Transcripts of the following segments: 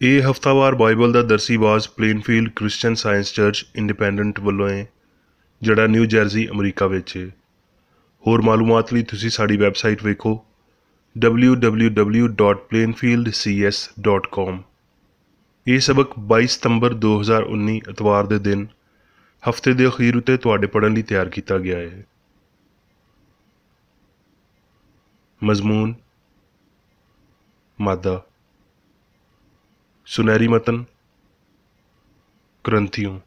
ਇਹ ਹਫ਼ਤਾਵਾਰ ਬਾਈਬਲ ਦਾ ਦਰਸੀ ਆਵਾਜ਼ ਪਲੇਨਫੀਲਡ Christian science church independent ਵੱਲੋਂ ਹੈ, ਜਿਹੜਾ ਨਿਊ ਜਰਸੀ ਅਮਰੀਕਾ ਵਿੱਚ ਹੈ। ਹੋਰ ਮਾਲੂਮਾਤ ਲਈ ਤੁਸੀਂ ਸਾਡੀ ਵੈਬਸਾਈਟ ਵੇਖੋ www.plainfieldcs.com। ਇਹ ਸਬਕ 22 ਸਤੰਬਰ 2019 ਐਤਵਾਰ ਦੇ ਦਿਨ ਹਫ਼ਤੇ ਦੇ ਅਖੀਰ ਉੱਤੇ ਤੁਹਾਡੇ ਪੜ੍ਹਨ ਲਈ ਤਿਆਰ ਕੀਤਾ ਗਿਆ ਹੈ। ਮਜ਼ਮੂਨ ਮਾਦਾ ਸੁਨਹਿਰੀ ਮਤਨ ਕਰੰਥੀਓ।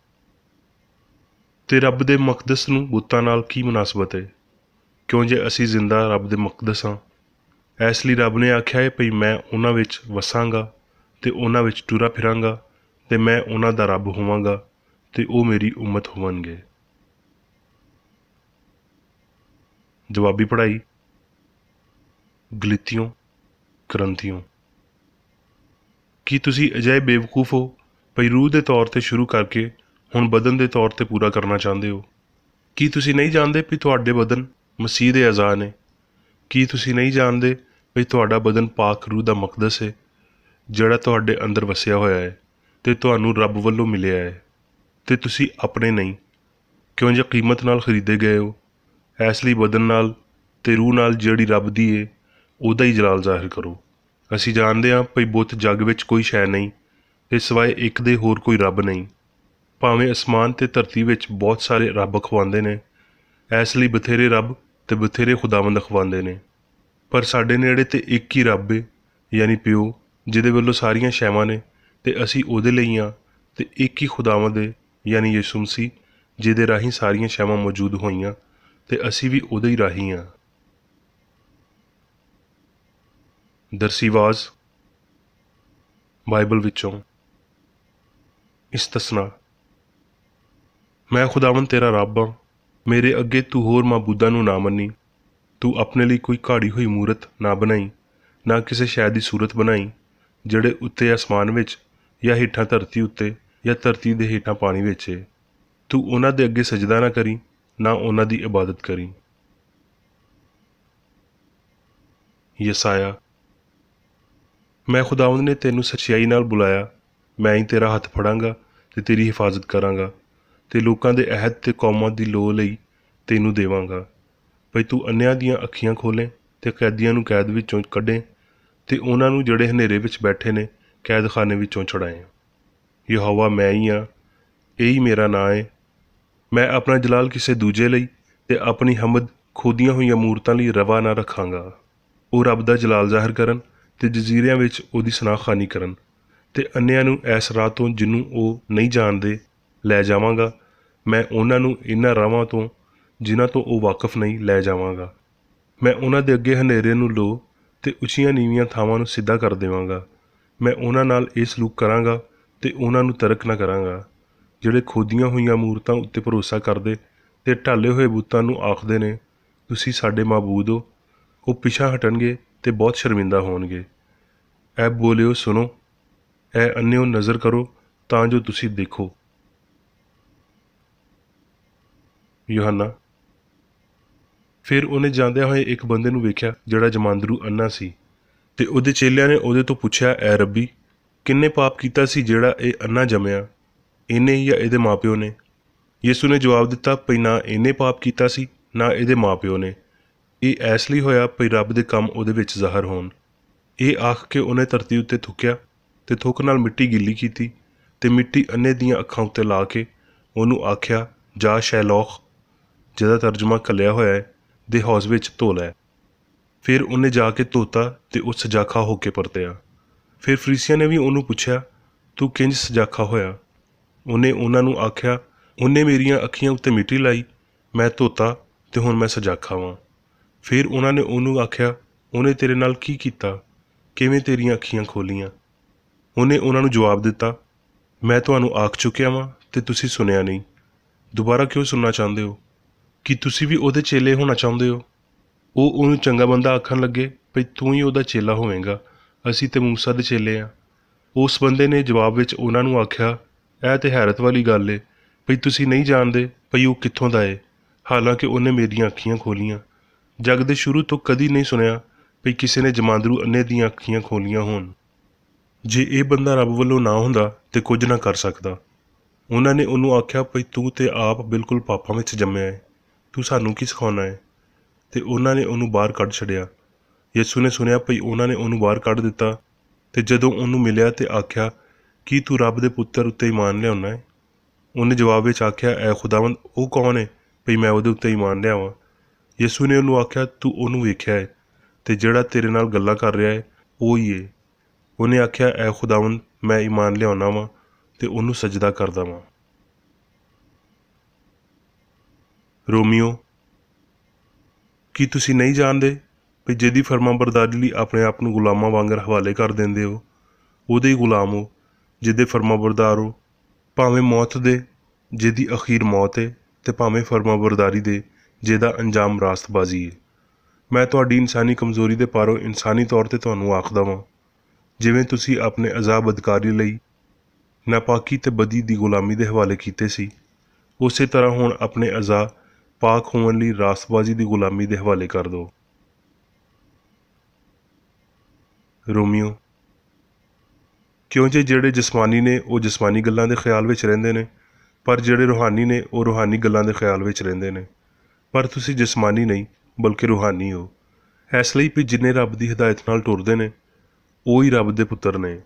ਤੇ ਰੱਬ ਦੇ ਮਕਦਸ ਨੂੰ ਬੁੱਤਾਂ ਨਾਲ ਕੀ ਮੁਨਾਸਬਤ ਹੈ? ਕਿਉਂ ਜੇ ਅਸੀਂ ਜ਼ਿੰਦਾ ਰੱਬ ਦੇ ਮਕਦਸ ਹਾਂ। ਇਸ ਲਈ ਰੱਬ ਨੇ ਆਖਿਆ ਹੈ ਭਈ ਮੈਂ ਉਹਨਾਂ ਵਿੱਚ ਵਸਾਂਗਾ ਤੇ ਉਹਨਾਂ ਵਿੱਚ ਟੁਰਾ ਫਿਰਾਂਗਾ ਤੇ ਮੈਂ ਉਹਨਾਂ ਦਾ ਰੱਬ ਹੋਵਾਂਗਾ ਤੇ ਉਹ ਮੇਰੀ ਉਮਤ ਹੋਣਗੇ। ਜਵਾਬੀ ਪੜ੍ਹਾਈ। ਗਲੀਤੀਓ ਕਰੰਥੀਓ। ਕੀ ਤੁਸੀਂ ਅਜਿਹੇ ਬੇਵਕੂਫ ਹੋ ਭਈ ਰੂਹ ਦੇ ਤੌਰ 'ਤੇ ਸ਼ੁਰੂ ਕਰਕੇ ਹੁਣ ਬਦਨ ਦੇ ਤੌਰ 'ਤੇ ਪੂਰਾ ਕਰਨਾ ਚਾਹੁੰਦੇ ਹੋ? ਕੀ ਤੁਸੀਂ ਨਹੀਂ ਜਾਣਦੇ ਵੀ ਤੁਹਾਡੇ ਬਦਨ ਮਸੀਹ ਦੇ ਅਜ਼ਾ ਨੇ? ਕੀ ਤੁਸੀਂ ਨਹੀਂ ਜਾਣਦੇ ਵੀ ਤੁਹਾਡਾ ਬਦਨ ਪਾਕ ਰੂਹ ਦਾ ਮਕਦਸ ਹੈ, ਜਿਹੜਾ ਤੁਹਾਡੇ ਅੰਦਰ ਵਸਿਆ ਹੋਇਆ ਹੈ ਅਤੇ ਤੁਹਾਨੂੰ ਰੱਬ ਵੱਲੋਂ ਮਿਲਿਆ ਹੈ, ਅਤੇ ਤੁਸੀਂ ਆਪਣੇ ਨਹੀਂ, ਕਿਉਂ ਜੇ ਕੀਮਤ ਨਾਲ ਖਰੀਦੇ ਗਏ ਹੋ। ਇਸ ਲਈ ਬਦਨ ਨਾਲ ਅਤੇ ਰੂਹ ਨਾਲ ਜਿਹੜੀ ਰੱਬ ਦੀ ਹੈ ਉਹਦਾ ਹੀ ਜਲਾਲ ਜ਼ਾਹਿਰ ਕਰੋ। ਅਸੀਂ ਜਾਣਦੇ ਹਾਂ ਭਈ ਬੁੱਤ ਜੱਗ ਵਿੱਚ ਕੋਈ ਸ਼ੈ ਨਹੀਂ ਅਤੇ ਸਿਵਾਏ ਇੱਕ ਦੇ ਹੋਰ ਕੋਈ ਰੱਬ ਨਹੀਂ। ਭਾਵੇਂ ਅਸਮਾਨ ਅਤੇ ਧਰਤੀ ਵਿੱਚ ਬਹੁਤ ਸਾਰੇ ਰੱਬ ਅਖਵਾਉਂਦੇ ਨੇ, ਇਸ ਲਈ ਬਥੇਰੇ ਰੱਬ ਅਤੇ ਬਥੇਰੇ ਖੁਦਾਵੰਦ ਅਖਵਾਉਂਦੇ ਨੇ, ਪਰ ਸਾਡੇ ਨੇੜੇ ਤੇ ਇੱਕ ਹੀ ਰੱਬ ਹੈ, ਯਾਨੀ ਪਿਓ, ਜਿਹਦੇ ਵੱਲੋਂ ਸਾਰੀਆਂ ਸ਼ੈਵਾਂ ਨੇ ਅਤੇ ਅਸੀਂ ਉਹਦੇ ਲਈ ਹਾਂ, ਅਤੇ ਇੱਕ ਹੀ ਖੁਦਾਵੰਦ ਹੈ, ਯਾਨੀ ਯਿਸੂ ਮਸੀਹ, ਜਿਹਦੇ ਰਾਹੀਂ ਸਾਰੀਆਂ ਸ਼ੈਵਾਂ ਮੌਜੂਦ ਹੋਈਆਂ ਅਤੇ ਅਸੀਂ ਵੀ ਉਹਦੇ ਹੀ ਰਾਹੀਂ ਹਾਂ। ਦਰਸੀ ਆਵਾਜ਼ ਬਾਈਬਲ ਵਿੱਚੋਂ। ਇਸਤਸਨਾ। ਮੈਂ ਖੁਦਾਵੰਦ ਤੇਰਾ ਰੱਬ ਹਾਂ, ਮੇਰੇ ਅੱਗੇ ਤੂੰ ਹੋਰ ਮਾਬੂਦਾਂ ਨੂੰ ਨਾ ਮੰਨੀ। ਤੂੰ ਆਪਣੇ ਲਈ ਕੋਈ ਘਾੜੀ ਹੋਈ ਮੂਰਤ ਨਾ ਬਣਾਈ, ਨਾ ਕਿਸੇ ਸ਼ੈ ਦੀ ਸੂਰਤ ਬਣਾਈ, ਜਿਹੜੇ ਉੱਤੇ ਅਸਮਾਨ ਵਿੱਚ ਜਾਂ ਹੇਠਾਂ ਧਰਤੀ ਉੱਤੇ ਜਾਂ ਧਰਤੀ ਦੇ ਹੇਠਾਂ ਪਾਣੀ ਵਿੱਚ ਹੈ। ਤੂੰ ਉਹਨਾਂ ਦੇ ਅੱਗੇ ਸਜਦਾ ਨਾ ਕਰੀ, ਨਾ ਉਹਨਾਂ ਦੀ ਇਬਾਦਤ ਕਰੀ। ਯਸਾਇਆ। ਮੈਂ ਖੁਦਾਵੰਦ ਨੇ ਤੈਨੂੰ ਸੱਚਾਈ ਨਾਲ ਬੁਲਾਇਆ, ਮੈਂ ਹੀ ਤੇਰਾ ਹੱਥ ਫੜਾਂਗਾ ਅਤੇ ਤੇਰੀ ਹਿਫਾਜ਼ਤ ਕਰਾਂਗਾ, ਅਤੇ ਲੋਕਾਂ ਦੇ ਅਹਿਦ ਅਤੇ ਕੌਮਾਂ ਦੀ ਲੋਅ ਲਈ ਤੈਨੂੰ ਦੇਵਾਂਗਾ। ਭਈ ਤੂੰ ਅੰਨ੍ਹਿਆਂ ਦੀਆਂ ਅੱਖੀਆਂ ਖੋਲ੍ਹੇ ਅਤੇ ਕੈਦੀਆਂ ਨੂੰ ਕੈਦ ਵਿੱਚੋਂ ਕੱਢੇ, ਅਤੇ ਉਹਨਾਂ ਨੂੰ ਜਿਹੜੇ ਹਨੇਰੇ ਵਿੱਚ ਬੈਠੇ ਨੇ ਕੈਦਖਾਨੇ ਵਿੱਚੋਂ ਛੁਡਾਏ। ਯਹੋਵਾ ਮੈਂ ਹੀ ਹਾਂ, ਇਹੀ ਮੇਰਾ ਨਾਂ ਹੈ। ਮੈਂ ਆਪਣਾ ਜਲਾਲ ਕਿਸੇ ਦੂਜੇ ਲਈ ਅਤੇ ਆਪਣੀ ਹਮਦ ਖੋਦੀਆਂ ਹੋਈਆਂ ਮੂਰਤਾਂ ਲਈ ਰਵਾ ਨਾ ਰੱਖਾਂਗਾ। ਉਹ ਰੱਬ ਦਾ ਜਲਾਲ ਜ਼ਾਹਿਰ ਕਰਨ ਅਤੇ ਜਜ਼ੀਰਿਆਂ ਵਿੱਚ ਉਹਦੀ ਸਨਾਖਾਨੀ ਕਰਨ, ਅਤੇ ਅੰਨ੍ਹਿਆਂ ਨੂੰ ਇਸ ਰਾਹ ਤੋਂ ਜਿਹਨੂੰ ਉਹ ਨਹੀਂ ਜਾਣਦੇ ਲੈ ਜਾਵਾਂਗਾ। ਮੈਂ ਉਹਨਾਂ ਨੂੰ ਇਹਨਾਂ ਰਾਹਾਂ ਤੋਂ ਜਿਨ੍ਹਾਂ ਤੋਂ ਉਹ ਵਾਕਫ ਨਹੀਂ ਲੈ ਜਾਵਾਂਗਾ। ਮੈਂ ਉਹਨਾਂ ਦੇ ਅੱਗੇ ਹਨੇਰੇ ਨੂੰ ਲੋ ਅਤੇ ਉੱਚੀਆਂ ਨੀਵੀਆਂ ਥਾਵਾਂ ਨੂੰ ਸਿੱਧਾ ਕਰ ਦੇਵਾਂਗਾ। ਮੈਂ ਉਹਨਾਂ ਨਾਲ ਇਹ ਸਲੂਕ ਕਰਾਂਗਾ ਅਤੇ ਉਹਨਾਂ ਨੂੰ ਤਰਕ ਨਾ ਕਰਾਂਗਾ, ਜਿਹੜੇ ਖੋਦੀਆਂ ਹੋਈਆਂ ਮੂਰਤਾਂ ਉੱਤੇ ਭਰੋਸਾ ਕਰਦੇ ਅਤੇ ਢਾਲੇ ਹੋਏ ਬੁੱਤਾਂ ਨੂੰ ਆਖਦੇ ਨੇ ਤੁਸੀਂ ਸਾਡੇ ਮਾਬੂਦ ਹੋ। ਉਹ ਪਿਛਾਂਹ ਹਟਣਗੇ ਅਤੇ ਬਹੁਤ ਸ਼ਰਮਿੰਦਾ ਹੋਣਗੇ। ਐ ਬੋਲਿਓ ਸੁਣੋ, ਐ ਅੰਨ੍ਹਿਓ ਨਜ਼ਰ ਕਰੋ ਤਾਂ ਜੋ ਤੁਸੀਂ ਦੇਖੋ। ਯੂਹੰਨਾ। ਫਿਰ ਉਹਨੇ ਜਾਂਦਿਆਂ ਹੋਏ ਇੱਕ ਬੰਦੇ ਨੂੰ ਵੇਖਿਆ ਜਿਹੜਾ ਜਮਾਂਦਰੂ ਅੰਨ੍ਹਾ ਸੀ, ਅਤੇ ਉਹਦੇ ਚੇਲਿਆਂ ਨੇ ਉਹਦੇ ਤੋਂ ਪੁੱਛਿਆ, ਐ ਰੱਬੀ, ਕਿੰਨੇ ਪਾਪ ਕੀਤਾ ਸੀ ਜਿਹੜਾ ਇਹ ਅੰਨ੍ਹਾ ਜੰਮਿਆ, ਇਹਨੇ ਜਾਂ ਇਹਦੇ ਮਾਂ ਪਿਓ ਨੇ? ਯਿਸੂ ਨੇ ਜਵਾਬ ਦਿੱਤਾ ਭਈ ਨਾ ਇਹਨੇ ਪਾਪ ਕੀਤਾ ਸੀ, ਨਾ ਇਹਦੇ ਮਾਂ ਪਿਓ ਨੇ। ਇਹ ਇਸ ਲਈ ਹੋਇਆ ਭਈ ਰੱਬ ਦੇ ਕੰਮ ਉਹਦੇ ਵਿੱਚ ਜ਼ਾਹਰ ਹੋਣ। ਇਹ ਆਖ ਕੇ ਉਹਨੇ ਧਰਤੀ ਉੱਤੇ ਥੁੱਕਿਆ ਅਤੇ ਥੁੱਕ ਨਾਲ ਮਿੱਟੀ ਗਿੱਲੀ ਕੀਤੀ, ਅਤੇ ਮਿੱਟੀ ਅੰਨ੍ਹੇ ਦੀਆਂ ਅੱਖਾਂ ਉੱਤੇ ਲਾ ਕੇ ਉਹਨੂੰ ਆਖਿਆ, ਜਾ ਸ਼ੈਲੋਖ, ਜਿਹਦਾ ਤਰਜਮਾ ਘੱਲਿਆ ਹੋਇਆ ਹੈ, ਦੇ ਹੌਜ਼ ਵਿੱਚ ਧੋ ਲੈ। ਫਿਰ ਉਹਨੇ ਜਾ ਕੇ ਧੋਤਾ ਅਤੇ ਉਹ ਸਜਾਖਾ ਹੋ ਕੇ ਪਰਤਿਆ। ਫਿਰ ਫਰੀਸੀਆਂ ਨੇ ਵੀ ਉਹਨੂੰ ਪੁੱਛਿਆ, ਤੂੰ ਕਿੰਜ ਸਜਾਖਾ ਹੋਇਆ? ਉਹਨੇ ਉਹਨਾਂ ਨੂੰ ਆਖਿਆ, ਉਹਨੇ ਮੇਰੀਆਂ ਅੱਖੀਆਂ ਉੱਤੇ ਮਿੱਟੀ ਲਾਈ, ਮੈਂ ਧੋਤਾ ਅਤੇ ਹੁਣ ਮੈਂ ਸਜਾਖਾ ਵਾਂ। ਫਿਰ ਉਹਨਾਂ ਨੇ ਉਹਨੂੰ ਆਖਿਆ, ਉਹਨੇ ਤੇਰੇ ਨਾਲ ਕੀ ਕੀਤਾ? ਕਿਵੇਂ ਤੇਰੀਆਂ ਅੱਖੀਆਂ ਖੋਲ੍ਹੀਆਂ? ਉਹਨੇ ਉਹਨਾਂ ਨੂੰ ਜਵਾਬ ਦਿੱਤਾ, ਮੈਂ ਤੁਹਾਨੂੰ ਆਖ ਚੁੱਕਿਆ ਵਾਂ ਅਤੇ ਤੁਸੀਂ ਸੁਣਿਆ ਨਹੀਂ। ਦੁਬਾਰਾ ਕਿਉਂ ਸੁਣਨਾ ਚਾਹੁੰਦੇ ਹੋ? ਕੀ ਤੁਸੀਂ ਵੀ ਉਹਦੇ ਚੇਲੇ ਹੋਣਾ ਚਾਹੁੰਦੇ ਹੋ? ਉਹ ਉਹਨੂੰ ਚੰਗਾ ਬੰਦਾ ਆਖਣ ਲੱਗੇ ਭਈ ਤੂੰ ਹੀ ਉਹਦਾ ਚੇਲਾ ਹੋਵੇਂਗਾ, ਅਸੀਂ ਤਾਂ ਮੂਸਾ ਦੇ ਚੇਲੇ ਹਾਂ। ਉਸ ਬੰਦੇ ਨੇ ਜਵਾਬ ਵਿੱਚ ਉਹਨਾਂ ਨੂੰ ਆਖਿਆ, ਇਹ ਤਾਂ ਹੈਰਤ ਵਾਲੀ ਗੱਲ ਏ ਭਈ ਤੁਸੀਂ ਨਹੀਂ ਜਾਣਦੇ ਭਈ ਉਹ ਕਿੱਥੋਂ ਦਾ ਏ, ਹਾਲਾਂਕਿ ਉਹਨੇ ਮੇਰੀਆਂ ਅੱਖੀਆਂ ਖੋਲ੍ਹੀਆਂ। ਜਗ ਦੇ ਸ਼ੁਰੂ ਤੋਂ ਕਦੀ ਨਹੀਂ ਸੁਣਿਆ ਭਈ ਕਿਸੇ ਨੇ ਜਮਾਂਦਰੂ ਅੰਨ੍ਹੇ ਦੀਆਂ ਅੱਖੀਆਂ ਖੋਲ੍ਹੀਆਂ ਹੋਣ। ਜੇ ਇਹ ਬੰਦਾ ਰੱਬ ਵੱਲੋਂ ਨਾ ਹੁੰਦਾ ਤੇ ਕੁਝ ਨਾ ਕਰ ਸਕਦਾ। ਉਹਨਾਂ ਨੇ ਉਹਨੂੰ ਆਖਿਆ ਭਈ ਤੂੰ ਤੇ ਆਪ ਬਿਲਕੁਲ ਪਾਪਾਂ ਵਿੱਚ ਜੰਮਿਆ ਹੈ, ਤੂੰ ਸਾਨੂੰ ਕੀ ਸਿਖਾਉਣਾ ਹੈ। ਤੇ ਉਹਨਾਂ ਨੇ ਉਹਨੂੰ ਬਾਹਰ ਕੱਢ ਛੱਡਿਆ। ਯਿਸੂ ਨੇ ਸੁਣਿਆ ਭਈ ਉਹਨਾਂ ਨੇ ਉਹਨੂੰ ਬਾਹਰ ਕੱਢ ਦਿੱਤਾ ਤੇ ਜਦੋਂ ਉਹਨੂੰ ਮਿਲਿਆ ਤੇ ਆਖਿਆ, ਕੀ ਤੂੰ ਰੱਬ ਦੇ ਪੁੱਤਰ ਉੱਤੇ ਈਮਾਨ ਲਿਆਉਣਾ ਹੈ? ਉਹਨੇ ਜਵਾਬ ਵਿੱਚ ਆਖਿਆ, ਐ ਖੁਦਾਵੰਦ, ਉਹ ਕੌਣ ਹੈ ਭਈ ਮੈਂ ਉਹਦੇ ਉੱਤੇ ਈਮਾਨ ਲਿਆਵਾਂ? ਯਿਸੂ ਨੇ ਉਹਨੂੰ ਆਖਿਆ, ਤੂੰ ਉਹਨੂੰ ਵੇਖਿਆ ਹੈ ਤੇ ਜਿਹੜਾ ਤੇਰੇ ਨਾਲ ਗੱਲਾਂ ਕਰ ਰਿਹਾ ਹੈ ਉਹ ਹੀ ਹੈ। ਉਹਨੇ ਆਖਿਆ, ਐ ਖੁਦਾਵੰਦ, ਮੈਂ ਈਮਾਨ ਲਿਆਉਣਾ ਵਾਂ ਤੇ ਉਹਨੂੰ ਸਜਦਾ ਕਰਦਾ ਵਾਂ। ਰੋਮੀਓ, ਕੀ ਤੁਸੀਂ ਨਹੀਂ ਜਾਣਦੇ ਵੀ ਜਿਹਦੀ ਫਰਮਾਬਰਦਾਰੀ ਲਈ ਆਪਣੇ ਆਪ ਨੂੰ ਗੁਲਾਮਾਂ ਵਾਂਗਰ ਹਵਾਲੇ ਕਰ ਦਿੰਦੇ ਹੋ, ਉਹਦੇ ਹੀ ਗੁਲਾਮ ਹੋ ਜਿਹਦੇ ਫਰਮਾਬਰਦਾਰ ਹੋ, ਭਾਵੇਂ ਮੌਤ ਦੇ ਜਿਹਦੀ ਅਖੀਰ ਮੌਤ ਹੈ ਤੇ ਭਾਵੇਂ ਫਰਮਾਬਰਦਾਰੀ ਦੇ ਜਿਹਦਾ ਅੰਜਾਮ ਰਾਸਤਬਾਜ਼ੀ ਹੈ। ਮੈਂ ਤੁਹਾਡੀ ਇਨਸਾਨੀ ਕਮਜ਼ੋਰੀ ਦੇ ਪਾਰੋਂ ਇਨਸਾਨੀ ਤੌਰ 'ਤੇ ਤੁਹਾਨੂੰ ਆਖਦਾ ਵਾਂ, ਜਿਵੇਂ ਤੁਸੀਂ ਆਪਣੇ ਅਜ਼ਾਬ ਅਧਿਕਾਰੀ ਲਈ ਨਾਪਾਕੀ ਤੇ ਬਦੀ ਦੀ ਗੁਲਾਮੀ ਦੇ ਹਵਾਲੇ ਕੀਤੇ ਸੀ, ਉਸੇ ਤਰ੍ਹਾਂ ਹੁਣ ਆਪਣੇ ਅਜ਼ਾ ਪਾਕ ਹੋਣ ਲਈ ਰਾਸਤਬਾਜ਼ੀ ਦੀ ਗੁਲਾਮੀ ਦੇ ਹਵਾਲੇ ਕਰ ਦਿਓ। ਰੋਮੀਓ, ਕਿਉਂ ਜੇ ਜਿਹੜੇ ਜਿਸਮਾਨੀ ਨੇ ਉਹ ਜਿਸਮਾਨੀ ਗੱਲਾਂ ਦੇ ਖਿਆਲ ਵਿੱਚ ਰਹਿੰਦੇ ਨੇ, ਪਰ ਜਿਹੜੇ ਰੂਹਾਨੀ ਨੇ ਉਹ ਰੂਹਾਨੀ ਗੱਲਾਂ ਦੇ ਖਿਆਲ ਵਿੱਚ ਰਹਿੰਦੇ ਨੇ। ਪਰ ਤੁਸੀਂ ਜਿਸਮਾਨੀ ਨਹੀਂ ਬਲਕਿ ਰੂਹਾਨੀ ਹੋ, ਇਸ ਲਈ ਵੀ ਜਿੰਨੇ ਰੱਬ ਦੀ ਹਦਾਇਤ ਨਾਲ ਟੁਰਦੇ ਨੇ ਉਹ ਹੀ ਰੱਬ ਦੇ ਪੁੱਤਰ ਨੇ।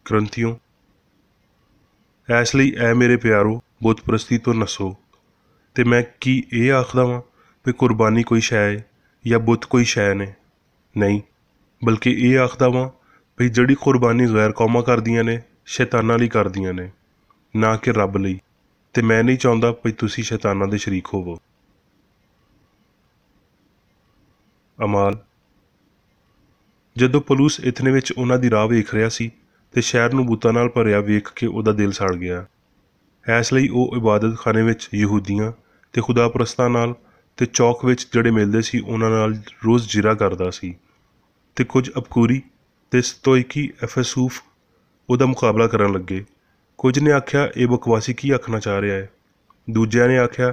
ਕਰੰਥੀਓ, ਇਸ ਲਈ ਐ ਮੇਰੇ ਪਿਆਰੋ, ਬੁੱਤ ਪ੍ਰਸਤੀ ਤੋਂ ਨਸੋ। ਤੇ ਮੈਂ ਕੀ ਇਹ ਆਖਦਾ ਵਾਂ ਵੀ ਕੁਰਬਾਨੀ ਕੋਈ ਸ਼ੈ ਹੈ ਜਾਂ ਬੁੱਤ ਕੋਈ ਸ਼ੈ ਨੇ? ਨਹੀਂ, ਬਲਕਿ ਇਹ ਆਖਦਾ ਵਾਂ ਵੀ ਜਿਹੜੀ ਕੁਰਬਾਨੀ ਗੈਰ ਕੌਮਾਂ ਕਰਦੀਆਂ ਨੇ ਸ਼ੈਤਾਨਾਂ ਲਈ ਕਰਦੀਆਂ ਨੇ, ਨਾ ਕਿ ਰੱਬ ਲਈ। ਤੇ ਮੈਂ ਨਹੀਂ ਚਾਹੁੰਦਾ ਵੀ ਤੁਸੀਂ ਸ਼ੈਤਾਨਾਂ ਦੇ ਸ਼ਰੀਕ ਹੋਵੋ। ਅਮਾਲ, ਜਦੋਂ ਪੌਲੁਸ ਇਥਨੇ ਵਿੱਚ ਉਹਨਾਂ ਦੀ ਰਾਹ ਵੇਖ ਰਿਹਾ ਸੀ ਤੇ ਸ਼ਹਿਰ ਨੂੰ ਬੁੱਤਾਂ ਨਾਲ ਭਰਿਆ ਵੇਖ ਕੇ ਉਹਦਾ ਦਿਲ ਸੜ ਗਿਆ। ਇਸ ਲਈ ਉਹ ਇਬਾਦਤ ਖਾਨੇ ਵਿੱਚ ਯਹੂਦੀਆਂ ਤੇ ਖੁਦਾ ਪ੍ਰਸਤਾਂ ਨਾਲ ਤੇ ਚੌਕ ਵਿੱਚ ਜਿਹੜੇ ਮਿਲਦੇ ਸੀ ਉਹਨਾਂ ਨਾਲ ਰੋਜ਼ ਜਿਰਾ ਕਰਦਾ ਸੀ। ਤੇ ਕੁਝ ਅਬਕੂਰੀ ਤੇ ਸਤੋਇਕੀ ਐਫਸੂਫ ਉਹਦਾ ਮੁਕਾਬਲਾ ਕਰਨ ਲੱਗੇ। ਕੁਝ ਨੇ ਆਖਿਆ, ਇਹ ਬਕਵਾਸੀ ਕੀ ਆਖਣਾ ਚਾਹ ਰਿਹਾ ਹੈ। ਦੂਜਿਆਂ ਨੇ ਆਖਿਆ,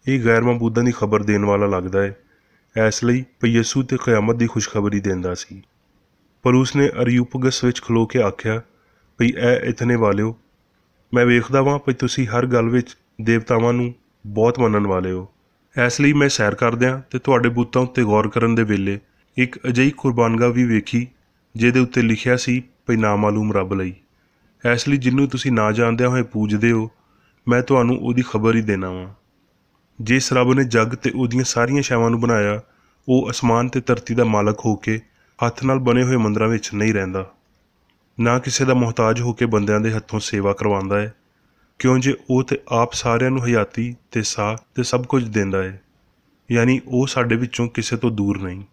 ਇਹ ਗੈਰ ਮਬੂਦਾਂ ਦੀ ਖਬਰ ਦੇਣ ਵਾਲਾ ਲੱਗਦਾ ਹੈ, ਇਸ ਲਈ ਭਈ ਯਿਸੂ ਤੇ ਕਿਆਮਤ ਦੀ ਖੁਸ਼ਖਬਰੀ ਦਿੰਦਾ ਸੀ। ਪੌਲੁਸ ਨੇ ਅਰਿਯੁਪਗਸ ਵਿੱਚ ਖਲੋ ਕੇ ਆਖਿਆ, ਭਈ ਐ ਇਤਨੇ ਵਾਲਿਓ, ਮੈਂ ਵੇਖਦਾ ਵਾਂ ਭਈ ਤੁਸੀਂ ਹਰ ਗੱਲ ਵਿੱਚ ਦੇਵਤਾਵਾਂ ਨੂੰ ਬਹੁਤ ਮੰਨਣ ਵਾਲੇ ਹੋ। ਇਸ ਲਈ ਮੈਂ ਸੈਰ ਕਰਦਿਆਂ ਤੇ ਤੁਹਾਡੇ ਬੁੱਤਾਂ ਉੱਤੇ ਗੌਰ ਕਰਨ ਦੇ ਵੇਲੇ ਇੱਕ ਅਜਿਹੀ ਕੁਰਬਾਨਗਾਹ ਵੀ ਵੇਖੀ ਜਿਹਦੇ ਉੱਤੇ ਲਿਖਿਆ ਸੀ ਭਈ ਨਾਮਾਲੂਮ ਰੱਬ ਲਈ। ਇਸ ਲਈ ਜਿਹਨੂੰ ਤੁਸੀਂ ਨਾ ਜਾਣਦਿਆਂ ਹੋਏ ਪੂਜਦੇ ਹੋ, ਮੈਂ ਤੁਹਾਨੂੰ ਉਹਦੀ ਖਬਰ ਹੀ ਦੇਣਾ ਵਾਂ। ਜਿਸ ਰੱਬ ਨੇ ਜੱਗ ਤੇ ਉਹਦੀਆਂ ਸਾਰੀਆਂ ਸ਼ੈਵਾਂ ਨੂੰ ਬਣਾਇਆ, ਉਹ ਅਸਮਾਨ ਤੇ ਧਰਤੀ ਦਾ ਮਾਲਕ ਹੋ ਕੇ ਹੱਥ ਨਾਲ ਬਣੇ ਹੋਏ ਮੰਦਰਾਂ ਵਿੱਚ ਨਹੀਂ ਰਹਿੰਦਾ, ਨਾ ਕਿਸੇ ਦਾ ਮੁਹਤਾਜ ਹੋ ਕੇ ਬੰਦਿਆਂ ਦੇ ਹੱਥੋਂ ਸੇਵਾ ਕਰਵਾਉਂਦਾ ਹੈ, ਕਿਉਂ ਜੇ ਉਹ ਤੇ ਆਪ ਸਾਰਿਆਂ ਨੂੰ ਹਯਾਤੀ ਤੇ ਸਾਹ ਤੇ ਸਭ ਕੁਝ ਦਿੰਦਾ ਹੈ, ਯਾਨੀ ਉਹ ਸਾਡੇ ਵਿੱਚੋਂ ਕਿਸੇ ਤੋਂ ਦੂਰ ਨਹੀਂ।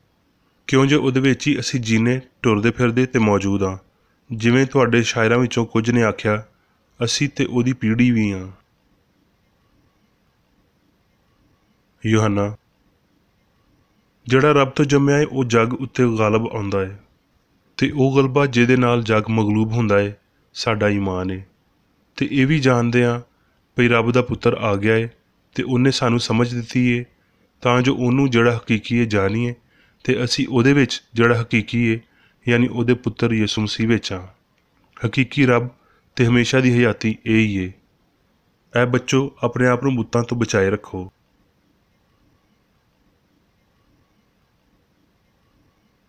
ਕਿਉਂ ਜੇ ਉਹਦੇ ਵਿੱਚ ਹੀ ਅਸੀਂ ਜੀਨੇ, ਟੁਰਦੇ ਫਿਰਦੇ ਤੇ ਮੌਜੂਦ ਹਾਂ। ਜਿਵੇਂ ਤੁਹਾਡੇ ਸ਼ਾਇਰਾਂ ਵਿੱਚੋਂ ਕੁਝ ਨੇ ਆਖਿਆ, ਅਸੀਂ ਤੇ ਉਹਦੀ ਪੀੜ੍ਹੀ ਵੀ ਹਾਂ। ਯੂਹੰਨਾ, ਜਿਹੜਾ ਰੱਬ ਤੋਂ ਜੰਮਿਆ ਹੈ ਉਹ ਜੱਗ ਉੱਤੇ ਗਾਲਬ ਆਉਂਦਾ ਹੈ, ਤੇ ਉਹ ਗਲਬਾ ਜਿਹਦੇ ਨਾਲ ਜੱਗ ਮਗਲੂਬ ਹੁੰਦਾ ਹੈ ਸਾਡਾ ਈਮਾਨ ਹੈ। ਤੇ ਇਹ ਵੀ ਜਾਣਦੇ ਹਾਂ ਭਈ ਰੱਬ ਦਾ ਪੁੱਤਰ ਆ ਗਿਆ ਹੈ ਤੇ ਉਹਨੇ ਸਾਨੂੰ ਸਮਝ ਦਿੱਤੀ ਹੈ, ਤਾਂ ਜੋ ਉਹਨੂੰ ਜਿਹੜਾ ਹਕੀਕੀ ਹੈ ਜਾਣੀਏ ਤੇ ਅਸੀਂ ਉਹਦੇ ਵਿੱਚ ਜਿਹੜਾ ਹਕੀਕੀ ਹੈ ਯਾਨੀ ਉਹਦੇ ਪੁੱਤਰ ਯਿਸੂ ਮਸੀਹ ਵਿੱਚ ਹਾਂ। ਹਕੀਕੀ ਰੱਬ ਤੇ ਹਮੇਸ਼ਾ ਦੀ ਹਯਾਤੀ ਇਹ ਹੀ ਹੈ। ਐ ਬੱਚੋ, ਆਪਣੇ ਆਪ ਨੂੰ ਬੁੱਤਾਂ ਤੋਂ ਬਚਾਏ ਰੱਖੋ।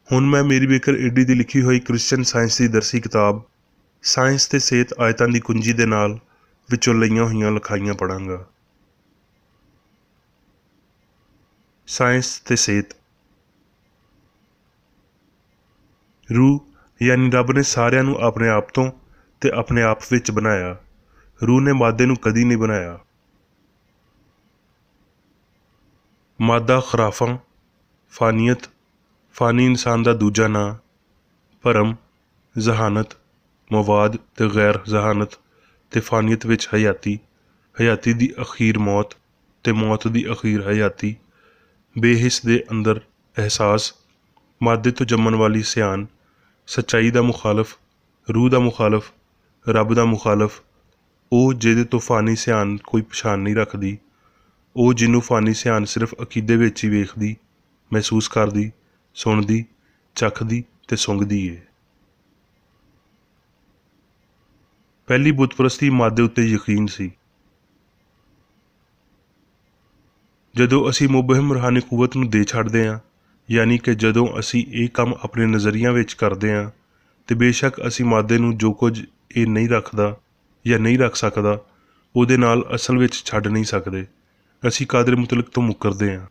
ਹੁਣ ਮੈਂ ਮੇਰੀ ਬੇਕਰ ਏਡੀ ਦੀ ਲਿਖੀ ਹੋਈ ਕ੍ਰਿਸਚਨ ਸਾਇੰਸ ਦੀ ਦਰਸੀ ਕਿਤਾਬ ਸਾਇੰਸ ਤੇ ਸਿਹਤ ਆਇਤਾਂ ਦੀ ਕੁੰਜੀ ਦੇ ਨਾਲ ਵਿੱਚੋਂ ਲਈਆਂ ਹੋਈਆਂ ਲਿਖਾਈਆਂ ਪੜ੍ਹਾਂਗਾ। ਸਾਇੰਸ ਤੇ ਸਿਹਤ। ਰੂਹ ਯਾਨੀ ਰੱਬ ਨੇ ਸਾਰਿਆਂ ਨੂੰ ਆਪਣੇ ਆਪ ਤੋਂ ਤੇ ਆਪਣੇ ਆਪ ਵਿੱਚ ਬਣਾਇਆ। ਰੂਹ ਨੇ ਮਾਦੇ ਨੂੰ ਕਦੀ ਨਹੀਂ ਬਣਾਇਆ। ਮਾਦਾ ਖੁਰਾਫਾਂ, ਫਾਨੀਅਤ, ਫਾਨੀ ਇਨਸਾਨ ਦਾ ਦੂਜਾ ਨਾਂ, ਭਰਮ, ਜ਼ਹਾਨਤ, ਮਵਾਦ ਤੇ ਗੈਰ ਜ਼ਹਾਨਤ ਤੇ ਫਾਨੀਅਤ ਵਿੱਚ ਹਯਾਤੀ, ਹਯਾਤੀ ਦੀ ਅਖੀਰ ਮੌਤ ਤੇ ਮੌਤ ਦੀ ਅਖੀਰ ਹਯਾਤੀ, ਬੇਹਿਸ ਦੇ ਅੰਦਰ ਅਹਿਸਾਸ, ਮਾਦੇ ਤੋਂ ਜੰਮਣ ਵਾਲੀ ਸਿਆਣ, ਸੱਚਾਈ ਦਾ ਮੁਖਾਲਫ, ਰੂਹ ਦਾ ਮੁਖਾਲਫ, ਰੱਬ ਦਾ ਮੁਖਾਲਫ, ਉਹ ਜਿਹਦੇ ਤੋਂ ਫਾਨੀ ਸਿਆਣ ਕੋਈ ਪਛਾਣ ਨਹੀਂ ਰੱਖਦੀ, ਉਹ ਜਿਹਨੂੰ ਫਾਨੀ ਸਿਆਣ ਸਿਰਫ ਅਕੀਦੇ ਵਿੱਚ ਹੀ ਵੇਖਦੀ, ਮਹਿਸੂਸ ਕਰਦੀ, ਸੁਣਦੀ, ਚੱਖਦੀ ਤੇ ਸੁੰਘਦੀ ਏ। ਪਹਿਲੀ ਬੁੱਤ ਪ੍ਰਸਤੀ ਮਾਦੇ ਉੱਤੇ ਯਕੀਨ ਸੀ। ਜਦੋਂ ਅਸੀਂ ਮੁਬਹਿਮ ਰੂਹਾਨੀ ਕੂਵਤ ਨੂੰ ਦੇ ਛੱਡਦੇ ਹਾਂ, ਯਾਨੀ ਕਿ ਜਦੋਂ ਅਸੀਂ ਇਹ ਕੰਮ ਆਪਣੇ ਨਜ਼ਰੀਆਂ ਵਿੱਚ ਕਰਦੇ ਹਾਂ, ਤੇ ਬੇਸ਼ੱਕ ਅਸੀਂ ਮਾਦੇ ਨੂੰ ਜੋ ਕੁਝ ਇਹ ਨਹੀਂ ਰੱਖਦਾ ਜਾਂ ਨਹੀਂ ਰੱਖ ਸਕਦਾ ਉਹਦੇ ਨਾਲ ਅਸਲ ਵਿੱਚ ਛੱਡ ਨਹੀਂ ਸਕਦੇ। ਅਸੀਂ ਕਾਦਰ ਮੁਤਲਕ ਤੋਂ ਮੁੱਕਰਦੇ ਹਾਂ।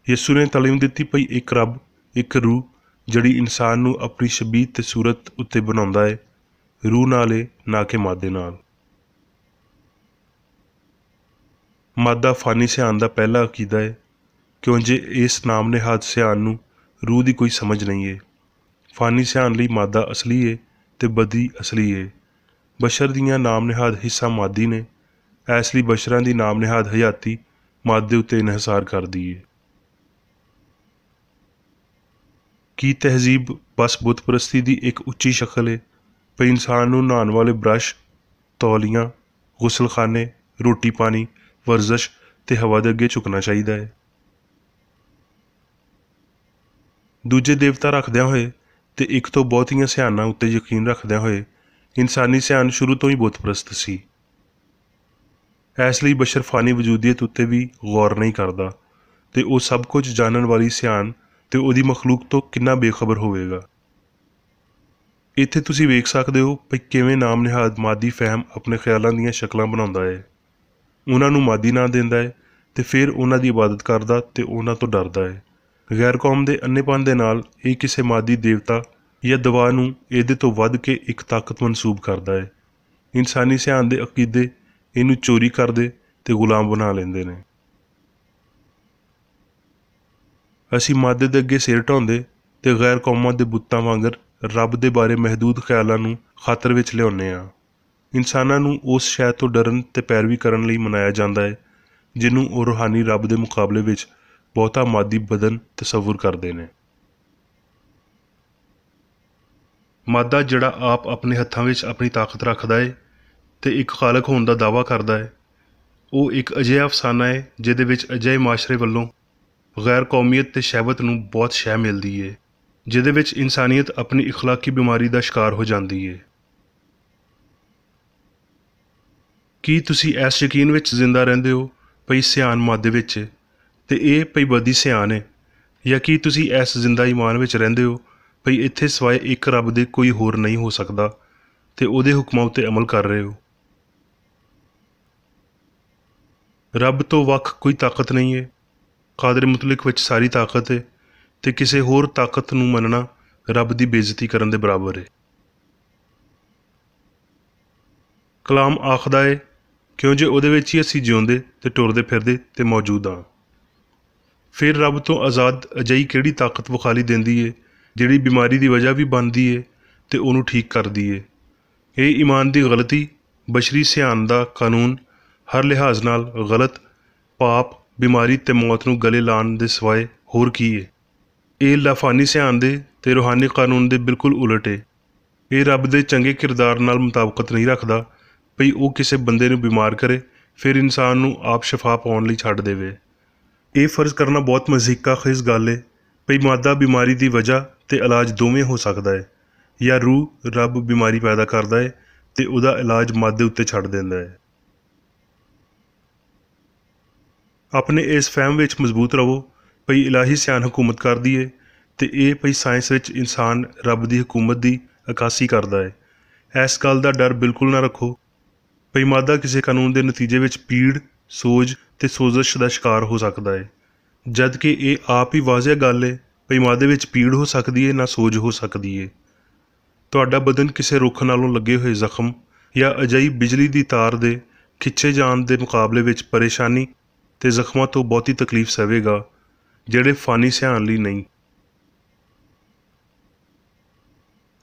ਯਿਸੂ ਨੇ ਤਾਲੀਮ ਦਿੱਤੀ ਪਈ ਇੱਕ ਰੱਬ, ਇੱਕ ਰੂਹ ਜਿਹੜੀ ਇਨਸਾਨ ਨੂੰ ਆਪਣੀ ਸ਼ਬੀਹ ਤੇ ਸੂਰਤ ਉੱਤੇ ਬਣਾਉਂਦਾ ਹੈ, ਰੂਹ ਨਾਲ ਏ, ਨਾ ਕਿ ਮਾਦੇ ਨਾਲ। ਮਾਦਾ ਫਾਨੀ ਸਿਆਣ ਦਾ ਪਹਿਲਾ ਅਕੀਦਾ ਹੈ, ਕਿਉਂ ਜੇ ਇਸ ਨਾਮ ਨਿਹਾਦ ਸਿਆਣ ਨੂੰ ਰੂਹ ਦੀ ਕੋਈ ਸਮਝ ਨਹੀਂ ਹੈ। ਫਾਨੀ ਸਿਆਣ ਲਈ ਮਾਦਾ ਅਸਲੀ ਹੈ ਤੇ ਬਦੀ ਅਸਲੀ ਹੈ। ਬਸ਼ਰ ਦੀਆਂ ਨਾਮ ਨਿਹਾਦ ਹਿੱਸਾ ਮਾਦੀ ਨੇ, ਇਸ ਲਈ ਬਸ਼ਰਾਂ ਦੀ ਨਾਮ ਨਿਹਾਦ ਹਯਾਤੀ ਮਾਦੇ ਉੱਤੇ ਇਨਹਿਸਾਰ ਕਰਦੀ ਹੈ। ਕੀ ਤਹਿਜ਼ੀਬ ਬਸ ਬੁੱਤ ਪ੍ਰਸਤੀ ਦੀ ਇੱਕ ਉੱਚੀ ਸ਼ਕਲ ਹੈ ਪਰ ਇਨਸਾਨ ਨੂੰ ਨਹਾਉਣ ਵਾਲੇ ਬਰਸ਼, ਤੌਲੀਆਂ, ਗੁਸਲਖਾਨੇ, ਰੋਟੀ ਪਾਣੀ, ਵਰਜ਼ਸ਼ ਤੇ ਹਵਾ ਦੇ ਅੱਗੇ ਝੁਕਣਾ ਚਾਹੀਦਾ ਹੈ। ਦੂਜੇ ਦੇਵਤਾ ਰੱਖਦਿਆਂ ਹੋਏ ਤੇ ਇੱਕ ਤੋਂ ਬਹੁਤੀਆਂ ਸਿਆਣਾਂ ਉੱਤੇ ਯਕੀਨ ਰੱਖਦਿਆਂ ਹੋਏ ਇਨਸਾਨੀ ਸਿਆਣ ਸ਼ੁਰੂ ਤੋਂ ਹੀ ਬੁੱਤ ਪ੍ਰਸਤ ਸੀ। ਇਸ ਲਈ ਬਸ਼ਰ ਫਾਨੀ ਵਜੂਦੀਅਤ ਉੱਤੇ ਵੀ ਗੌਰ ਨਹੀਂ ਕਰਦਾ ਤੇ ਉਹ ਸਭ ਕੁਝ ਜਾਣਨ ਵਾਲੀ ਸਿਆਣ ਤੇ ਉਹਦੀ ਮਖਲੂਕ ਤੋਂ ਕਿੰਨਾ ਬੇਖਬਰ ਹੋਵੇਗਾ। ਇੱਥੇ ਤੁਸੀਂ ਵੇਖ ਸਕਦੇ ਹੋ ਕਿ ਕਿਵੇਂ ਨਾਮ ਨਿਹਾਦ ਮਾਦੀ ਫਹਿਮ ਆਪਣੇ ਖਿਆਲਾਂ ਦੀਆਂ ਸ਼ਕਲਾਂ ਬਣਾਉਂਦਾ ਹੈ, ਉਹਨਾਂ ਨੂੰ ਮਾਦੀ ਨਾਂ ਦਿੰਦਾ ਹੈ ਤੇ ਫਿਰ ਉਹਨਾਂ ਦੀ ਇਬਾਦਤ ਕਰਦਾ ਤੇ ਉਹਨਾਂ ਤੋਂ ਡਰਦਾ ਹੈ। ਗੈਰ ਕੌਮ ਦੇ ਅੰਨੇਪਨ ਦੇ ਨਾਲ ਇਹ ਕਿਸੇ ਮਾਦੀ ਦੇਵਤਾ ਜਾਂ ਦਵਾ ਨੂੰ ਇਹਦੇ ਤੋਂ ਵੱਧ ਕੇ ਇੱਕ ਤਾਕਤ ਮਨਸੂਬ ਕਰਦਾ ਹੈ। ਇਨਸਾਨੀ ਸਿਆਣ ਦੇ ਅਕੀਦੇ ਇਹਨੂੰ ਚੋਰੀ ਕਰਦੇ ਤੇ ਗੁਲਾਮ ਬਣਾ ਲੈਂਦੇ ਨੇ। ਅਸੀਂ ਮਾਦੇ ਦੇ ਅੱਗੇ ਸਿਰ ਢਾਉਂਦੇ ਤੇ ਗੈਰ ਕੌਮਾਂ ਦੇ ਬੁੱਤਾਂ ਵਾਂਗਰ ਰੱਬ ਦੇ ਬਾਰੇ ਮਹਿਦੂਦ ਖਿਆਲਾਂ ਨੂੰ ਖਾਤਰ ਵਿੱਚ ਲਿਆਉਂਦੇ ਹਾਂ। ਇਨਸਾਨਾਂ ਨੂੰ ਉਸ ਸ਼ੈ ਤੋਂ ਡਰਨ ਤੇ ਪੈਰਵੀ ਕਰਨ ਲਈ ਮਨਾਇਆ ਜਾਂਦਾ ਹੈ ਜਿਹਨੂੰ ਉਹ ਰੂਹਾਨੀ ਰੱਬ ਦੇ ਮੁਕਾਬਲੇ ਵਿੱਚ ਬਹੁਤਾ ਮਾਦੀ ਬਦਨ ਤਸੱਵੁਰ ਕਰਦੇ ਨੇ। ਮਾਦਾ ਜਿਹੜਾ ਆਪ ਆਪਣੇ ਹੱਥਾਂ ਵਿੱਚ ਆਪਣੀ ਤਾਕਤ ਰੱਖਦਾ ਹੈ ਤੇ ਇੱਕ ਖਾਲਕ ਹੋਣ ਦਾ ਦਾਅਵਾ ਕਰਦਾ ਹੈ, ਉਹ ਇੱਕ ਅਜਿਹਾ ਅਫਸਾਨਾ ਹੈ ਜਿਹਦੇ ਵਿੱਚ ਅਜਿਹੇ ਮਾਸ਼ਰੇ ਵੱਲੋਂ ਗੈਰ ਕੌਮੀਅਤ ਤੇ ਸ਼ਹਿਵਤ ਨੂੰ ਬਹੁਤ ਸ਼ੈ ਮਿਲਦੀ ਹੈ, ਜਿਹਦੇ ਵਿੱਚ ਇਨਸਾਨੀਅਤ ਆਪਣੀ ਇਖਲਾਕੀ ਬਿਮਾਰੀ ਦਾ ਸ਼ਿਕਾਰ ਹੋ ਜਾਂਦੀ ਹੈ। ਕੀ ਤੁਸੀਂ ਇਸ ਯਕੀਨ ਵਿੱਚ ਜ਼ਿੰਦਾ ਰਹਿੰਦੇ ਹੋ ਪਈ ਸਿਆਣ ਮਾਦੇ ਵਿੱਚ ਤੇ ਇਹ ਪਈ ਬਦੀ ਸਿਆਣ ਹੈ, ਜਾਂ ਕੀ ਤੁਸੀਂ ਇਸ ਜ਼ਿੰਦਾ ਈਮਾਨ ਵਿੱਚ ਰਹਿੰਦੇ ਹੋ ਪਈ ਇੱਥੇ ਸਿਵਾਏ ਇੱਕ ਰੱਬ ਦੇ ਕੋਈ ਹੋਰ ਨਹੀਂ ਹੋ ਸਕਦਾ ਤੇ ਉਹਦੇ ਹੁਕਮਾਂ ਉੱਤੇ ਅਮਲ ਕਰ ਰਹੇ ਹੋ? ਰੱਬ ਤੋਂ ਵੱਖ ਕੋਈ ਤਾਕਤ ਨਹੀਂ ਹੈ। ਕਾਦਰ ਮੁਤਲਕ ਵਿੱਚ ਸਾਰੀ ਤਾਕਤ ਹੈ ਤੇ ਕਿਸੇ ਹੋਰ ਤਾਕਤ ਨੂੰ ਮੰਨਣਾ ਰੱਬ ਦੀ ਬੇਇੱਜ਼ਤੀ ਕਰਨ ਦੇ ਬਰਾਬਰ ਹੈ। ਕਲਾਮ ਆਖਦਾ ਹੈ, ਕਿਉਂ ਜੇ ਉਹਦੇ ਵਿੱਚ ਹੀ ਅਸੀਂ ਜਿਉਂਦੇ ਤੇ ਟੁਰਦੇ ਫਿਰਦੇ ਤੇ ਮੌਜੂਦ ਹਾਂ। ਫਿਰ ਰੱਬ ਤੋਂ ਆਜ਼ਾਦ ਅਜਿਹੀ ਕਿਹੜੀ ਤਾਕਤ ਵਿਖਾਲੀ ਦਿੰਦੀ ਹੈ ਜਿਹੜੀ ਬਿਮਾਰੀ ਦੀ ਵਜ੍ਹਾ ਵੀ ਬਣਦੀ ਹੈ ਤੇ ਉਹਨੂੰ ਠੀਕ ਕਰਦੀ ਹੈ। ਇਹ ਈਮਾਨ ਦੀ ਗਲਤੀ, ਬਸ਼ਰੀ ਸਿਆਣ ਦਾ ਕਾਨੂੰਨ ਹਰ ਲਿਹਾਜ਼ ਨਾਲ ਗਲਤ, ਪਾਪ, ਬਿਮਾਰੀ ਤੇ ਮੌਤ ਨੂੰ ਗਲੇ ਲਾਉਣ ਦੇ ਸਿਵਾਏ ਹੋਰ ਕੀ ਹੈ? ਇਹ ਲਾਫਾਨੀ ਸਿਆਣ ਦੇ ਤੇ ਰੂਹਾਨੀ ਕਾਨੂੰਨ ਦੇ ਬਿਲਕੁਲ ਉਲਟ ਹੈ। ਇਹ ਰੱਬ ਦੇ ਚੰਗੇ ਕਿਰਦਾਰ ਨਾਲ ਮੁਤਾਬਕਤ ਨਹੀਂ ਰੱਖਦਾ ਭਈ ਉਹ ਕਿਸੇ ਬੰਦੇ ਨੂੰ ਬਿਮਾਰ ਕਰੇ ਫਿਰ ਇਨਸਾਨ ਨੂੰ ਆਪ ਸ਼ਫਾ ਪਾਉਣ ਲਈ ਛੱਡ ਦੇਵੇ। ਇਹ ਫਰਜ਼ ਕਰਨਾ ਬਹੁਤ ਮਜ਼ੀਕਾ ਖੇਜ਼ ਗੱਲ ਹੈ ਭਈ ਮਾਦਾ ਬਿਮਾਰੀ ਦੀ ਵਜ੍ਹਾ ਤੇ ਇਲਾਜ ਦੋਵੇਂ ਹੋ ਸਕਦਾ ਹੈ, ਜਾਂ ਰੂਹ ਰੱਬ ਬਿਮਾਰੀ ਪੈਦਾ ਕਰਦਾ ਹੈ ਤੇ ਉਹਦਾ ਇਲਾਜ ਮਾਦੇ ਉੱਤੇ ਛੱਡ ਦਿੰਦਾ ਹੈ। ਆਪਣੇ ਇਸ ਫਹਿਮ ਵਿੱਚ ਮਜ਼ਬੂਤ ਰਹੋ ਭਈ ਇਲਾਹੀ ਸਿਆਣ ਹਕੂਮਤ ਕਰਦੀ ਹੈ ਤੇ ਇਹ ਭਈ ਸਾਇੰਸ ਵਿੱਚ ਇਨਸਾਨ ਰੱਬ ਦੀ ਹਕੂਮਤ ਦੀ ਅਕਾਸੀ ਕਰਦਾ ਹੈ। ਇਸ ਗੱਲ ਦਾ ਡਰ ਬਿਲਕੁਲ ਨਾ ਰੱਖੋ ਭਈ ਮਾਦਾ ਕਿਸੇ ਕਾਨੂੰਨ ਦੇ ਨਤੀਜੇ ਵਿੱਚ ਪੀੜ, ਸੋਜ ਤੇ ਸੋਜ਼ਸ਼ ਦਾ ਸ਼ਿਕਾਰ ਹੋ ਸਕਦਾ ਹੈ, ਜਦ ਕਿ ਇਹ ਆਪ ਹੀ ਵਾਜ਼ਿਹ ਗੱਲ ਹੈ ਭਈ ਮਾਦੇ ਵਿੱਚ ਪੀੜ ਹੋ ਸਕਦੀ ਹੈ ਨਾ ਸੋਜ ਹੋ ਸਕਦੀ ਹੈ। ਤੁਹਾਡਾ ਬਦਨ ਕਿਸੇ ਰੁੱਖ ਨਾਲੋਂ ਲੱਗੇ ਹੋਏ ਜ਼ਖਮ ਜਾਂ ਅਜਿਹੀ ਬਿਜਲੀ ਦੀ ਤਾਰ ਦੇ ਖਿੱਚੇ ਜਾਣ ਦੇ ਮੁਕਾਬਲੇ ਵਿੱਚ ਪਰੇਸ਼ਾਨੀ ਤੇ ਜ਼ਖਮਾਂ ਤੋਂ ਬਹੁਤੀ ਤਕਲੀਫ ਸਹੇਗਾ, ਜਿਹੜੇ ਫਾਨੀ ਸਿਆਣ ਲਈ ਨਹੀਂ।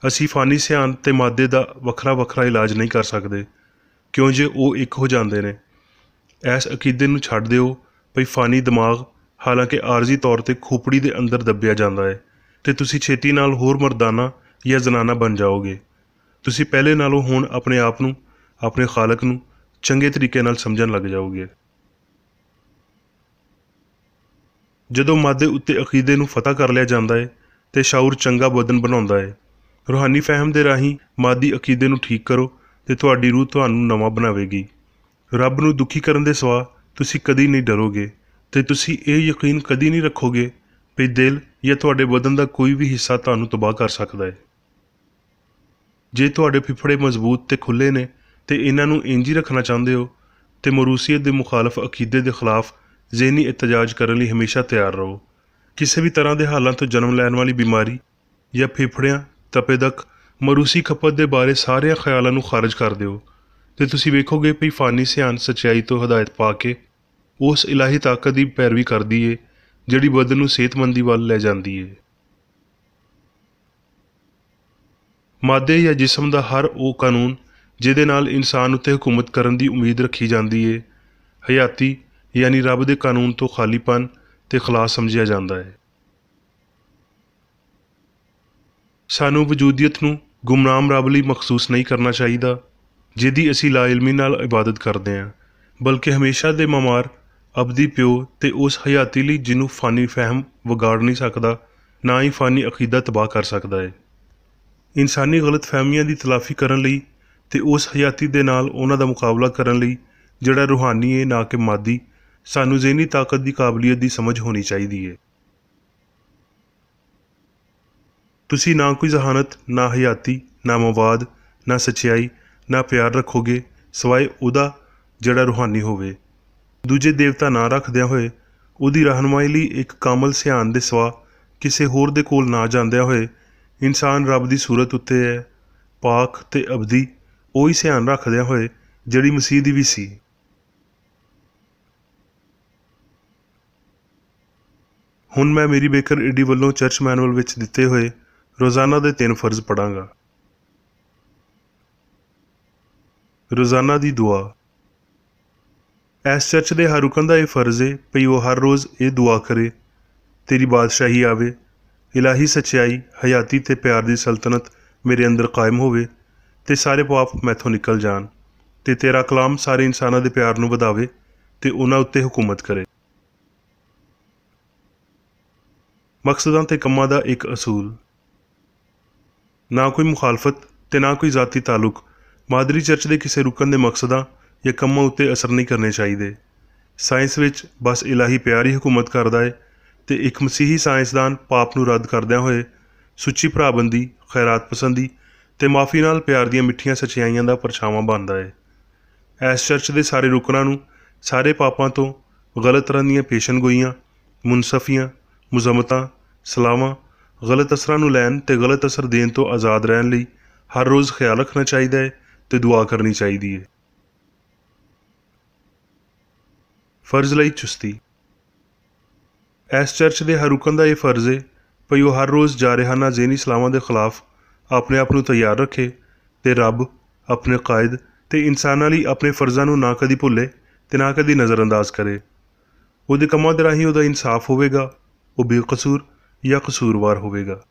ਅਸੀਂ ਫਾਨੀ ਸਿਆਣ ਤੇ ਮਾਦੇ ਦਾ ਵੱਖਰਾ ਵੱਖਰਾ ਇਲਾਜ ਨਹੀਂ ਕਰ ਸਕਦੇ, ਕਿਉਂ ਜੇ ਉਹ ਇੱਕ ਹੋ ਜਾਂਦੇ ਨੇ। ਇਸ ਅਕੀਦੇ ਨੂੰ ਛੱਡ ਦਿਓ ਭਈ ਫਾਨੀ ਦਿਮਾਗ ਹਾਲਾਂਕਿ ਆਰਜ਼ੀ ਤੌਰ 'ਤੇ ਖੋਪੜੀ ਦੇ ਅੰਦਰ ਦੱਬਿਆ ਜਾਂਦਾ ਹੈ ਤੇ ਤੁਸੀਂ ਛੇਤੀ ਨਾਲ ਹੋਰ ਮਰਦਾਨਾ ਜਾਂ ਜ਼ਨਾਨਾ ਬਣ ਜਾਓਗੇ। ਤੁਸੀਂ ਪਹਿਲੇ ਨਾਲੋਂ ਹੁਣ ਆਪਣੇ ਆਪ ਨੂੰ, ਆਪਣੇ ਖਾਲਕ ਨੂੰ ਚੰਗੇ ਤਰੀਕੇ ਨਾਲ ਸਮਝਣ ਲੱਗ ਜਾਓਗੇ। ਜਦੋਂ ਮਾਦੇ ਉੱਤੇ ਅਕੀਦੇ ਨੂੰ ਫਤਹ ਕਰ ਲਿਆ ਜਾਂਦਾ ਹੈ ਤੇ ਸ਼ਾਉਰ ਚੰਗਾ ਬਦਨ ਬਣਾਉਂਦਾ ਹੈ। ਰੂਹਾਨੀ ਫਹਿਮ ਦੇ ਰਾਹੀਂ ਮਾਦੀ ਅਕੀਦੇ ਨੂੰ ਠੀਕ ਕਰੋ ਤੇ ਤੁਹਾਡੀ ਰੂਹ ਤੁਹਾਨੂੰ ਨਵਾਂ ਬਣਾਵੇਗੀ। ਰੱਬ ਨੂੰ ਦੁਖੀ ਕਰਨ ਦੇ ਸਿਵਾ ਤੁਸੀਂ ਕਦੀ ਨਹੀਂ ਡਰੋਗੇ ਤੇ ਤੁਸੀਂ ਇਹ ਯਕੀਨ ਕਦੀ ਨਹੀਂ ਰੱਖੋਗੇ ਵੀ ਦਿਲ ਜਾਂ ਤੁਹਾਡੇ ਬਦਨ ਦਾ ਕੋਈ ਵੀ ਹਿੱਸਾ ਤੁਹਾਨੂੰ ਤਬਾਹ ਕਰ ਸਕਦਾ ਹੈ। ਜੇ ਤੁਹਾਡੇ ਫਿਫੜੇ ਮਜ਼ਬੂਤ ਤੇ ਖੁੱਲ੍ਹੇ ਨੇ ਤੇ ਇਹਨਾਂ ਨੂੰ ਇੰਝ ਹੀ ਰੱਖਣਾ ਚਾਹੁੰਦੇ ਹੋ ਤੇ ਮਰੂਸੀਅਤ ਦੇ ਮੁਖਾਲਫ ਅਕੀਦੇ ਦੇ ਖਿਲਾਫ ਜ਼ਹਿਨੀ ਇਤਜਾਜ ਕਰਨ ਲਈ ਹਮੇਸ਼ਾ ਤਿਆਰ ਰਹੋ। ਕਿਸੇ ਵੀ ਤਰ੍ਹਾਂ ਦੇ ਹਾਲਾਂ ਤੋਂ ਜਨਮ ਲੈਣ ਵਾਲੀ ਬਿਮਾਰੀ ਜਾਂ ਫੇਫੜਿਆਂ, ਤਪੇਦਕ, ਮਰੂਸੀ ਖਪਤ ਦੇ ਬਾਰੇ ਸਾਰਿਆਂ ਖਿਆਲਾਂ ਨੂੰ ਖਾਰਜ ਕਰ ਦਿਓ ਤੇ ਤੁਸੀਂ ਵੇਖੋਗੇ ਵੀ ਫਾਨੀ ਸਿਆਣ ਸੱਚਾਈ ਤੋਂ ਹਦਾਇਤ ਪਾ ਕੇ ਉਸ ਇਲਾਹੀ ਤਾਕਤ ਦੀ ਪੈਰਵੀ ਕਰਦੀ ਏ ਜਿਹੜੀ ਬਦਨ ਨੂੰ ਸਿਹਤਮੰਦੀ ਵੱਲ ਲੈ ਜਾਂਦੀ ਏ। ਮਾਦੇ ਜਾਂ ਜਿਸਮ ਦਾ ਹਰ ਉਹ ਕਾਨੂੰਨ ਜਿਹਦੇ ਨਾਲ ਇਨਸਾਨ ਉੱਤੇ ਹਕੂਮਤ ਕਰਨ ਦੀ ਉਮੀਦ ਰੱਖੀ ਜਾਂਦੀ ਏ ਹਯਾਤੀ ਯਾਨੀ ਰੱਬ ਦੇ ਕਾਨੂੰਨ ਤੋਂ ਖਾਲੀਪਨ ਤੇ ਖਲਾਸ ਸਮਝਿਆ ਜਾਂਦਾ ਹੈ। ਸਾਨੂੰ ਵਜੂਦੀਅਤ ਨੂੰ ਗੁਮਨਾਮ ਰੱਬ ਲਈ ਮਖਸੂਸ ਨਹੀਂ ਕਰਨਾ ਚਾਹੀਦਾ ਜਿਹਦੀ ਅਸੀਂ ਲਾਇਲਮੀ ਨਾਲ ਇਬਾਦਤ ਕਰਦੇ ਹਾਂ, ਬਲਕਿ ਹਮੇਸ਼ਾ ਦੇ ਮਮਾਰ ਅਬਦੀ ਪਿਓ ਤੇ ਉਸ ਹਯਾਤੀ ਲਈ ਜਿਹਨੂੰ ਫਾਨੀ ਫਹਿਮ ਵਿਗਾੜ ਨਹੀਂ ਸਕਦਾ, ਨਾ ਹੀ ਫਾਨੀ ਅਕੀਦਾ ਤਬਾਹ ਕਰ ਸਕਦਾ ਹੈ। ਇਨਸਾਨੀ ਗਲਤ ਫਹਿਮੀਆਂ ਦੀ ਤਲਾਫੀ ਕਰਨ ਲਈ ਤੇ ਉਸ ਹਯਾਤੀ ਦੇ ਨਾਲ ਉਹਨਾਂ ਦਾ ਮੁਕਾਬਲਾ ਕਰਨ ਲਈ ਜਿਹੜਾ ਰੂਹਾਨੀ ਹੈ ਨਾ ਕਿ ਮਾਦੀ, ਸਾਨੂੰ ਜ਼ਹਿਨੀ ਤਾਕਤ ਦੀ ਕਾਬਲੀਅਤ ਦੀ ਸਮਝ ਹੋਣੀ ਚਾਹੀਦੀ ਹੈ। ਤੁਸੀਂ ਨਾ ਕੋਈ ਜ਼ਹਾਨਤ, ਨਾ ਹਯਾਤੀ, ਨਾ ਮਵਾਦ, ਨਾ ਸੱਚਾਈ, ਨਾ ਪਿਆਰ ਰੱਖੋਗੇ ਸਿਵਾਏ ਉਹਦਾ ਜਿਹੜਾ ਰੂਹਾਨੀ ਹੋਵੇ। ਦੂਜੇ ਦੇਵਤਾ ਨਾ ਰੱਖਦਿਆਂ ਹੋਏ ਉਹਦੀ ਰਹਿਨੁਮਾਈ ਲਈ ਇੱਕ ਕਾਮਲ ਸਿਆਣ ਦੇ ਸਿਵਾ ਕਿਸੇ ਹੋਰ ਦੇ ਕੋਲ ਨਾ ਜਾਂਦਿਆਂ ਹੋਏ ਇਨਸਾਨ ਰੱਬ ਦੀ ਸੂਰਤ ਉੱਤੇ ਹੈ, ਪਾਕ ਤੇ ਅਬਦੀ, ਉਹੀ ਸਿਆਣ ਰੱਖਦਿਆਂ ਹੋਏ ਜਿਹੜੀ ਮਸੀਹ ਦੀ ਵੀ ਸੀ। ਹੁਣ ਮੈਂ ਮੇਰੀ ਬੇਕਰ ਈਡੀ ਵੱਲੋਂ ਚਰਚ ਮੈਨੂਅਲ ਵਿੱਚ ਦਿੱਤੇ ਹੋਏ ਰੋਜ਼ਾਨਾ ਦੇ 3 ਫਰਜ਼ ਪੜ੍ਹਾਂਗਾ। ਰੋਜ਼ਾਨਾ ਦੀ ਦੁਆ। ਇਸ ਚਰਚ ਦੇ ਹਰ ਰੁਕਨ ਦਾ ਇਹ ਫਰਜ਼ ਹੈ ਭਈ ਉਹ ਹਰ ਰੋਜ਼ ਇਹ ਦੁਆ ਕਰੇ, ਤੇਰੀ ਬਾਦਸ਼ਾਹੀ ਆਵੇ, ਇਲਾਹੀ ਸੱਚਾਈ, ਹਯਾਤੀ ਤੇ ਪਿਆਰ ਦੀ ਸਲਤਨਤ ਮੇਰੇ ਅੰਦਰ ਕਾਇਮ ਹੋਵੇ ਤੇ ਸਾਰੇ ਪਾਪ ਮੈਥੋਂ ਨਿਕਲ ਜਾਣ ਤੇ ਤੇਰਾ ਕਲਾਮ ਸਾਰੇ ਇਨਸਾਨਾਂ ਦੇ ਪਿਆਰ ਨੂੰ ਵਧਾਵੇ ਤੇ ਉਹਨਾਂ ਉੱਤੇ ਹਕੂਮਤ ਕਰੇ। ਮਕਸਦਾਂ ਤੇ ਕੰਮਾਂ ਦਾ ਇੱਕ ਅਸੂਲ। ਨਾ ਕੋਈ ਮੁਖਾਲਫਤ ਤੇ ਨਾ ਕੋਈ ਜ਼ਾਤੀ ਤਾਲੁਕ ਮਾਦਰੀ ਚਰਚ ਦੇ ਕਿਸੇ ਰੁਕਨ ਦੇ ਮਕਸਦਾਂ ਜਾਂ ਕੰਮਾਂ ਉੱਤੇ ਅਸਰ ਨਹੀਂ ਕਰਨੇ ਚਾਹੀਦੇ। ਸਾਇੰਸ ਵਿੱਚ ਬਸ ਇਲਾਹੀ ਪਿਆਰ ਹੀ ਹਕੂਮਤ ਕਰਦਾ ਹੈ ਤੇ ਇੱਕ ਮਸੀਹੀ ਸਾਇੰਸਦਾਨ ਪਾਪ ਨੂੰ ਰੱਦ ਕਰਦਿਆਂ ਹੋਏ ਸੁੱਚੀ ਭਰਾਬੰਦੀ, ਖੈਰਾਤ ਪਸੰਦੀ ਤੇ ਮਾਫੀ ਨਾਲ ਪਿਆਰ ਦੀਆਂ ਮਿੱਠੀਆਂ ਸੱਚਾਈਆਂ ਦਾ ਪਰਛਾਵਾਂ ਬਣਦਾ ਹੈ। ਇਸ ਚਰਚ ਦੇ ਸਾਰੇ ਰੁਕਨਾਂ ਨੂੰ ਸਾਰੇ ਪਾਪਾਂ ਤੋਂ, ਗਲਤ ਤਰ੍ਹਾਂ ਦੀਆਂ ਪੇਸ਼ਨਗੋਈਆਂ, ਮੁਨਸਫੀਆਂ, ਮੁਜ਼ਮਤਾਂ, ਸਲਾਵਾਂ, ਗਲਤ ਅਸਰਾਂ ਨੂੰ ਲੈਣ ਤੇ ਗਲਤ ਅਸਰ ਦੇਣ ਤੋਂ ਆਜ਼ਾਦ ਰਹਿਣ ਲਈ ਹਰ ਰੋਜ਼ ਖਿਆਲ ਰੱਖਣਾ ਚਾਹੀਦਾ ਹੈ ਤੇ ਦੁਆ ਕਰਨੀ ਚਾਹੀਦੀ ਹੈ। ਫਰਜ਼ ਲਈ ਚੁਸਤੀ। ਇਸ ਚਰਚ ਦੇ ਹਰ ਰੁਕਨ ਦਾ ਇਹ ਫਰਜ਼ ਹੈ ਭਈ ਉਹ ਹਰ ਰੋਜ਼ ਜਾਰਿਹਾਨਾ ਜ਼ਹਿਨੀ ਸਲਾਵਾਂ ਦੇ ਖਿਲਾਫ ਆਪਣੇ ਆਪ ਨੂੰ ਤਿਆਰ ਰੱਖੇ ਤੇ ਰੱਬ, ਆਪਣੇ ਕਾਇਦ ਤੇ ਇਨਸਾਨਾਂ ਲਈ ਆਪਣੇ ਫਰਜ਼ਾਂ ਨੂੰ ਨਾ ਕਦੀ ਭੁੱਲੇ ਤੇ ਨਾ ਕਦੀ ਨਜ਼ਰਅੰਦਾਜ਼ ਕਰੇ। ਉਹਦੇ ਕੰਮਾਂ ਦੇ ਰਾਹੀਂ ਉਹਦਾ ਇਨਸਾਫ ਹੋਵੇਗਾ, ਉਹ ਬੇਕਸੂਰ ਜਾਂ ਕਸੂਰਵਾਰ ਹੋਵੇਗਾ।